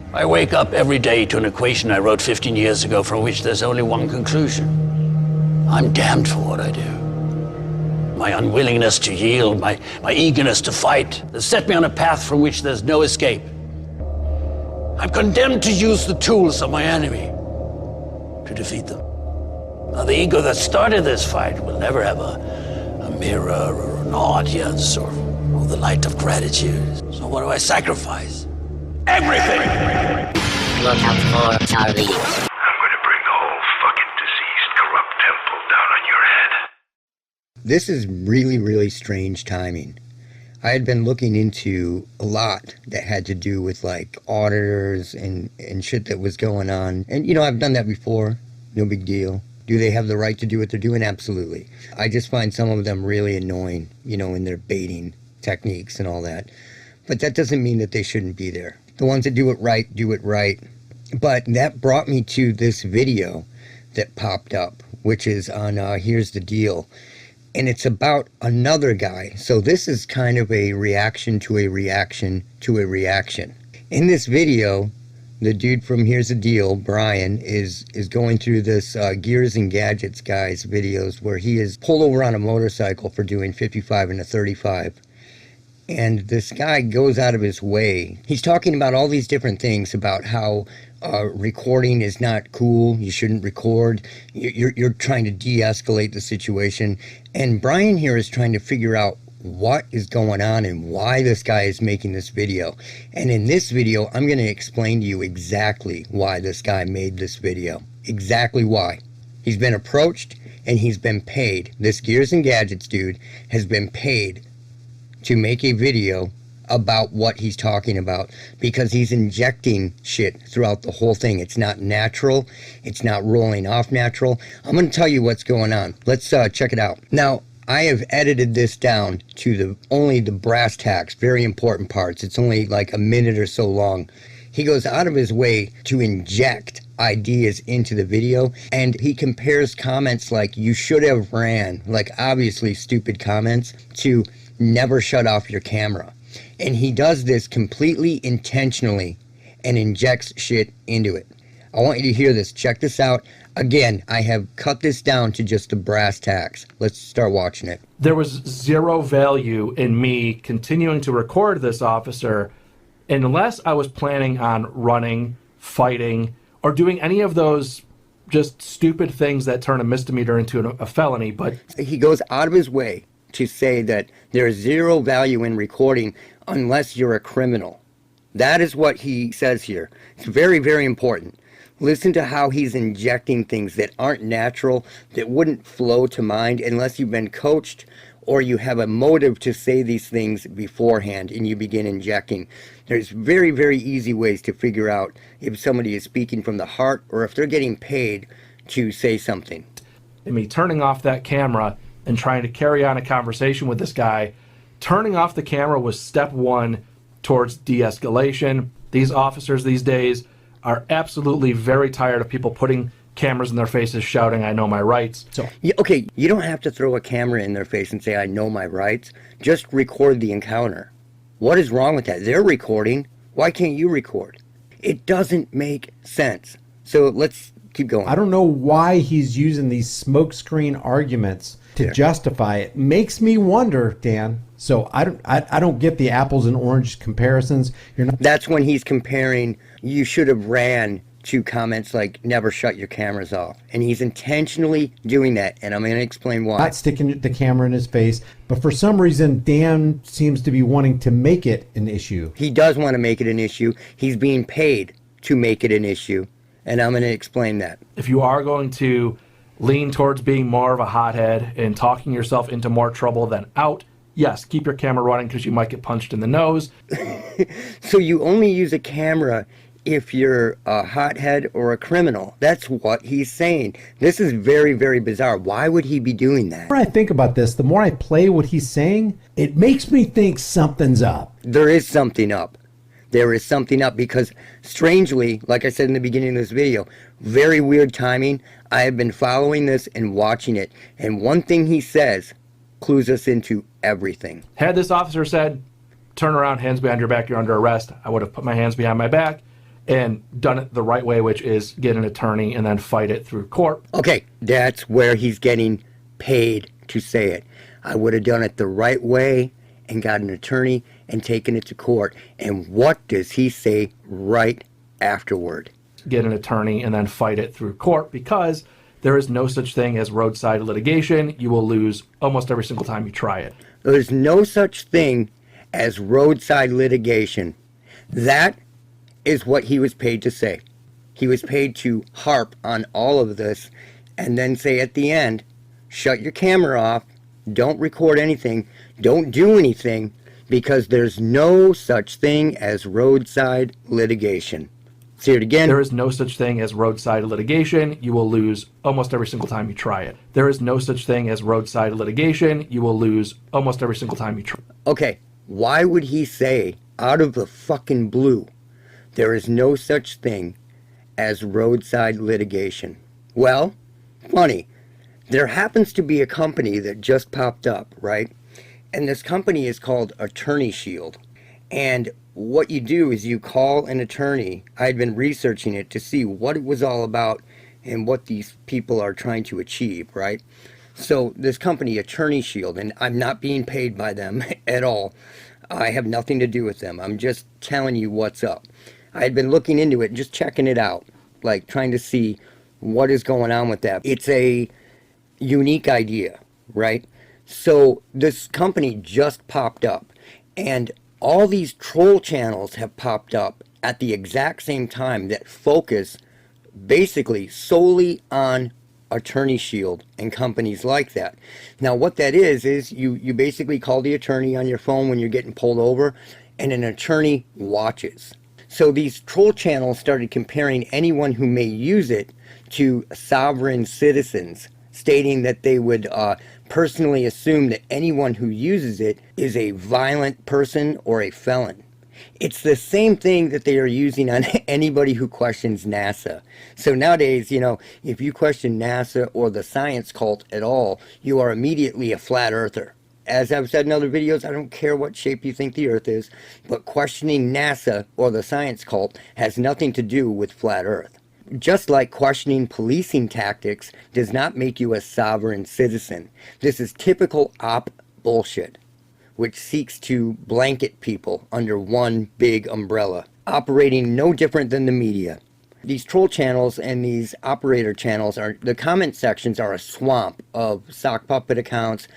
I wake up every day to an equation I wrote 15 years ago from which there's only one conclusion. I'm damned for what I do. My unwillingness to yield, my eagerness to fight, has set me on a path from which there's no escape. I'm condemned to use the tools of my enemy to defeat them. Now, the ego that started this fight will never have a mirror or an audience or the light of gratitude. So what do I sacrifice? Everything! Look out for Charlie. I'm gonna bring the whole fucking diseased, corrupt temple down on your head. This is really, really strange timing. I had been looking into a lot that had to do with like auditors and shit that was going on. And you know, I've done that before. No big deal. Do they have the right to do what they're doing? Absolutely. I just find some of them really annoying, you know, in their baiting techniques and all that. But that doesn't mean that they shouldn't be there. The ones that do it right, do it right. But that brought me to this video that popped up, which is on Here's the Deal. And it's about another guy. So this is kind of a reaction to a reaction to a reaction. In this video, the dude from Here's the Deal, Brian, is going through this Gears and Gadgets guy's videos where he is pulled over on a motorcycle for doing 55 and a 35. And this guy goes out of his way. He's talking about all these different things about how recording is not cool. You shouldn't record. You're trying to de-escalate the situation. And Brian here is trying to figure out what is going on and why this guy is making this video. And in this video, I'm going to explain to you exactly why this guy made this video. Exactly why. He's been approached and he's been paid. This Gears and Gadgets dude has been paid to make a video about what he's talking about because he's injecting shit throughout the whole thing. It's not natural. It's not rolling off natural. I'm going to tell you what's going on. Let's check it out. Now, I have edited this down to only the brass tacks, very important parts. It's only like a minute or so long. He goes out of his way to inject ideas into the video, and he compares comments like "you should have ran," like obviously stupid comments, to "never shut off your camera." And he does this completely intentionally and injects shit into it. I want you to hear this. Check this out. Again, I have cut this down to just the brass tacks. Let's start watching it. There was zero value in me continuing to record this officer unless I was planning on running, fighting, or doing any of those just stupid things that turn a misdemeanor into a felony. But he goes out of his way to say that there's zero value in recording unless you're a criminal. That is what he says here. It's very, very important. Listen to how he's injecting things that aren't natural, that wouldn't flow to mind unless you've been coached or you have a motive to say these things beforehand and you begin injecting. There's very, very easy ways to figure out if somebody is speaking from the heart or if they're getting paid to say something. And me turning off that camera and trying to carry on a conversation with this guy, turning off the camera was step one towards de-escalation. These officers these days are absolutely very tired of people putting cameras in their faces shouting, "I know my rights." So okay, you don't have to throw a camera in their face and say, "I know my rights." Just record the encounter. What is wrong with that? They're recording. Why can't you record? It doesn't make sense. So let's keep going. I don't know why he's using these smokescreen arguments to justify it. Makes me wonder, Dan. So I don't get the apples and oranges comparisons. That's when he's comparing "you should have ran" to comments like "never shut your cameras off." And he's intentionally doing that, and I'm going to explain why. Not sticking the camera in his face, but for some reason Dan seems to be wanting to make it an issue. He does want to make it an issue. He's being paid to make it an issue, and I'm going to explain that. If you are going to lean towards being more of a hothead and talking yourself into more trouble than out, yes, keep your camera running because you might get punched in the nose. So you only use a camera if you're a hothead or a criminal. That's what he's saying. This is very, very bizarre. Why would he be doing that? The more I think about this, the more I play what he's saying, it makes me think something's up. There is something up. There is something up because, strangely, like I said in the beginning of this video, very weird timing. I have been following this and watching it, and one thing he says clues us into everything. Had this officer said, "Turn around, hands behind your back, you're under arrest," I would have put my hands behind my back and done it the right way, which is get an attorney and then fight it through court. Okay, that's where he's getting paid to say it. I would have done it the right way and got an attorney and taken it to court. And what does he say right afterward? Get an attorney and then fight it through court, because there is no such thing as roadside litigation. You will lose almost every single time you try it. There's no such thing as roadside litigation. That is what he was paid to say. He was paid to harp on all of this and then say at the end, shut your camera off, don't record anything, don't do anything, because there's no such thing as roadside litigation. Say it again. There is no such thing as roadside litigation. You will lose almost every single time you try it. There is no such thing as roadside litigation. You will lose almost every single time you try. Okay, why would he say out of the fucking blue, there is no such thing as roadside litigation? Well, funny. There happens to be a company that just popped up, right? And this company is called Attorney Shield. And what you do is you call an attorney. I had been researching it to see what it was all about and what these people are trying to achieve, right? So this company, Attorney Shield, and I'm not being paid by them at all. I have nothing to do with them. I'm just telling you what's up. I had been looking into it, just checking it out, like trying to see what is going on with that. It's a unique idea, right? So this company just popped up, and all these troll channels have popped up at the exact same time that focus basically solely on Attorney Shield and companies like that. Now what that is you basically call the attorney on your phone when you're getting pulled over, and an attorney watches. So these troll channels started comparing anyone who may use it to sovereign citizens, stating that they would personally assume that anyone who uses it is a violent person or a felon. It's the same thing that they are using on anybody who questions NASA. So nowadays, you know, if you question NASA or the science cult at all, you are immediately a flat earther. As I've said in other videos, I don't care what shape you think the earth is, but questioning NASA or the science cult has nothing to do with flat earth. Just like questioning policing tactics does not make you a sovereign citizen. This is typical op bullshit, which seeks to blanket people under one big umbrella, operating no different than the media. These troll channels and these operator channels the comment sections are a swamp of sock puppet accounts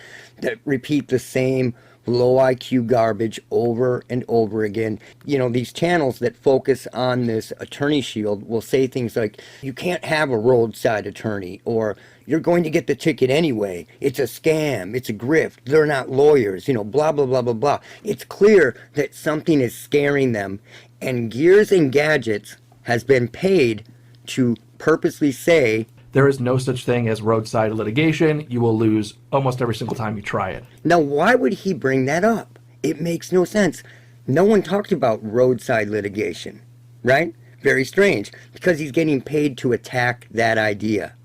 that repeat the same low IQ garbage over and over again. You know, these channels that focus on this Attorney Shield will say things like, you can't have a roadside attorney, or you're going to get the ticket anyway. It's a scam. It's a grift. They're not lawyers, you know, blah, blah, blah, blah, blah. It's clear that something is scaring them, and Gears and Gadgets has been paid to purposely say, there is no such thing as roadside litigation. You will lose almost every single time you try it. Now, why would he bring that up? It makes no sense. No one talked about roadside litigation, right? Very strange, because he's getting paid to attack that idea.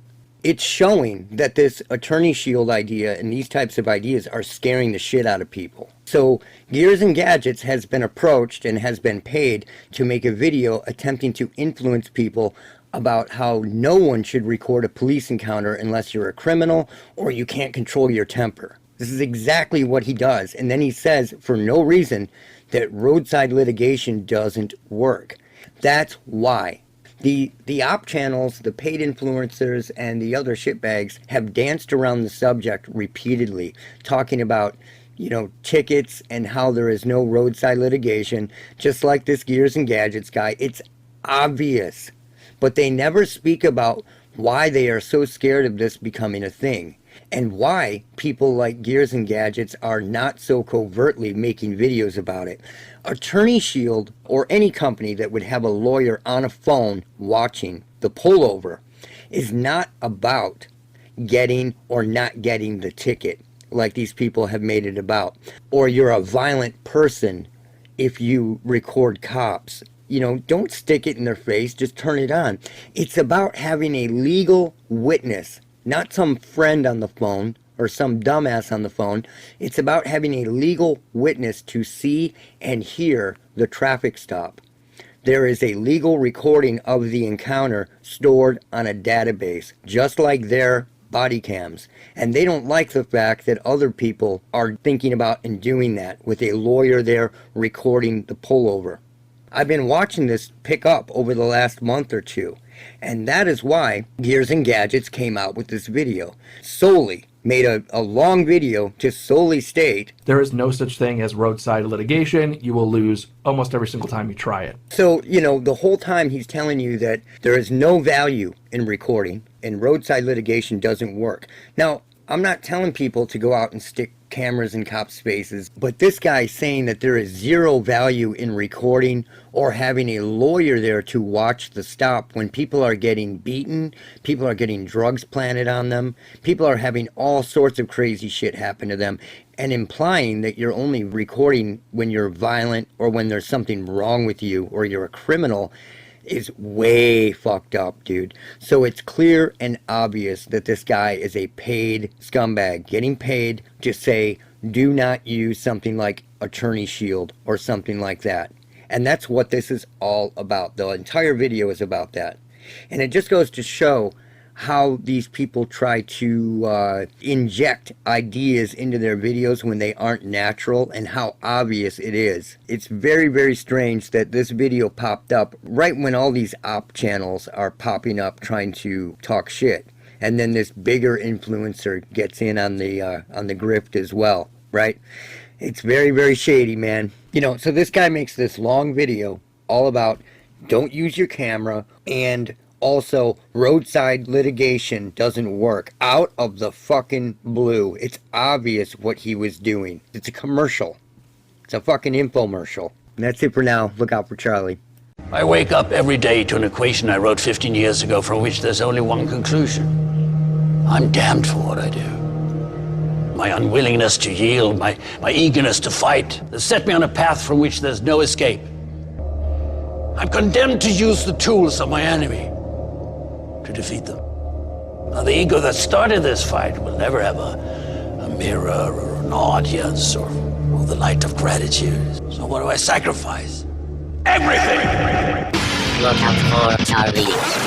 It's showing that this Attorney Shield idea and these types of ideas are scaring the shit out of people. So Gears and Gadgets has been approached and has been paid to make a video attempting to influence people about how no one should record a police encounter unless you're a criminal or you can't control your temper. This is exactly what he does. And then he says, for no reason, that roadside litigation doesn't work. That's why. The op channels, the paid influencers, and the other shitbags have danced around the subject repeatedly, talking about, you know, tickets and how there is no roadside litigation, just like this Gears and Gadgets guy. It's obvious. But they never speak about why they are so scared of this becoming a thing, and why people like Gears and Gadgets are not so covertly making videos about it. Attorney Shield, or any company that would have a lawyer on a phone watching the pullover, is not about getting or not getting the ticket like these people have made it about. Or you're a violent person if you record cops. You know, don't stick it in their face, just turn it on. It's about having a legal witness, not some friend on the phone or some dumbass on the phone. It's about having a legal witness to see and hear the traffic stop. there is a legal recording of the encounter stored on a database, just like their body cams. And they don't like the fact that other people are thinking about and doing that with a lawyer there recording the pullover. I've been watching this pick up over the last month or two, and that is why Gears and Gadgets came out with this video. Solely made a long video to solely state There is no such thing as roadside litigation. You will lose almost every single time you try it. So, the whole time he's telling you that there is no value in recording and roadside litigation doesn't work. Now, I'm not telling people to go out and stick cameras in cops' faces, but this guy's saying that there is zero value in recording or having a lawyer there to watch the stop when people are getting beaten, people are getting drugs planted on them, people are having all sorts of crazy shit happen to them, and implying that you're only recording when you're violent or when there's something wrong with you or you're a criminal is way fucked up, dude. So it's clear and obvious that this guy is a paid scumbag, getting paid to say, do not use something like Attorney Shield or something like that. And that's what this is all about. The entire video is about that. And it just goes to show how these people try to inject ideas into their videos when they aren't natural and how obvious it is. It's very, very strange that this video popped up right when all these op channels are popping up trying to talk shit. And then this bigger influencer gets in on the grift as well, right? It's very, very shady, man. So this guy makes this long video all about don't use your camera, and also roadside litigation doesn't work. Out of the fucking blue. It's obvious what he was doing. It's a commercial. It's a fucking infomercial. And that's it for now. Look out for Charlie. I wake up every day to an equation I wrote 15 years ago from which there's only one conclusion. I'm damned for what I do. My unwillingness to yield, my eagerness to fight, has set me on a path from which there's no escape. I'm condemned to use the tools of my enemy to defeat them. Now, the ego that started this fight will never have a mirror or an audience or the light of gratitude. So what do I sacrifice? Everything! Look out for Charlie.